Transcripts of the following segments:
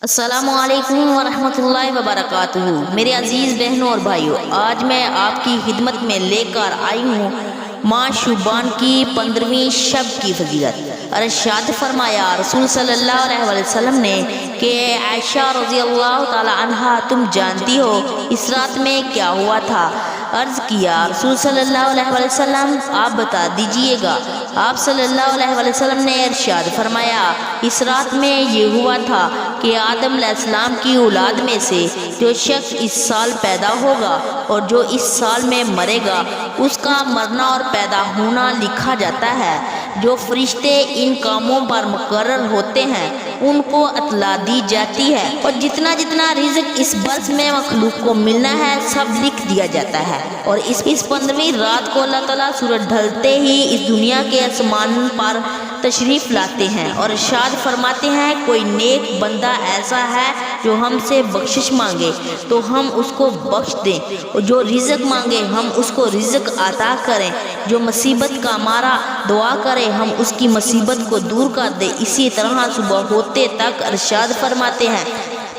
السلام علیکم ورحمۃ اللہ وبرکاتہ۔ میرے عزیز بہنوں اور بھائیوں، آج میں آپ کی خدمت میں لے کر آئی ہوں ماہ شعبان کی 15ویں شب کی فضیلت۔ ارشاد فرمایا رسول صلی اللہ علیہ وسلم نے کہ عائشہ رضی اللہ تعالی عنہا، تم جانتی ہو اس رات میں کیا ہوا تھا؟ عرض کیا رسول صلی اللہ علیہ وسلم، آپ بتا دیجئے گا۔ آپ صلی اللہ علیہ وسلم نے ارشاد فرمایا، اس رات میں یہ ہوا تھا کہ آدم علیہ السلام کی اولاد میں سے جو شخص اس سال پیدا ہوگا اور جو اس سال میں مرے گا، اس کا مرنا اور پیدا ہونا لکھا جاتا ہے۔ جو فرشتے ان کاموں پر مقرر ہوتے ہیں ان کو اطلاع دی جاتی ہے، اور جتنا جتنا رزق اس برس میں مخلوق کو ملنا ہے سب لکھ دیا جاتا ہے۔ اور اس 15ویں رات کو اللہ تعالیٰ سورج ڈھلتے ہی اس دنیا کے آسمان پر تشریف لاتے ہیں اور ارشاد فرماتے ہیں، کوئی نیک بندہ ایسا ہے جو ہم سے بخشش مانگے تو ہم اس کو بخش دیں، اور جو رزق مانگے ہم اس کو رزق عطا کریں، جو مصیبت کا مارا دعا کرے ہم اس کی مصیبت کو دور کر دیں۔ اسی طرح صبح ہوتے تک ارشاد فرماتے ہیں،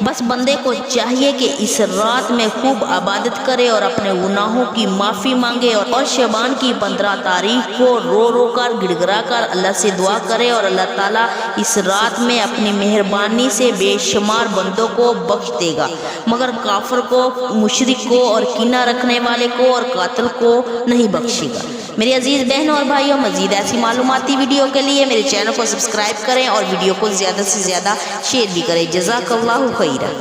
بس بندے کو چاہیے کہ اس رات میں خوب عبادت کرے اور اپنے گناہوں کی معافی مانگے، اور شعبان کی 15 تاریخ کو رو رو کر گڑ گڑا کر اللہ سے دعا کرے، اور اللہ تعالیٰ اس رات میں اپنی مہربانی سے بے شمار بندوں کو بخش دے گا، مگر کافر کو، مشرک کو اور کینہ رکھنے والے کو اور قاتل کو نہیں بخشے گا۔ میری عزیز بہنوں اور بھائیوں، مزید ایسی معلوماتی ویڈیو کے لیے میرے چینل کو سبسکرائب کریں اور ویڈیو کو زیادہ سے زیادہ شیئر بھی کریں۔ جزاک اللہ خیرہ۔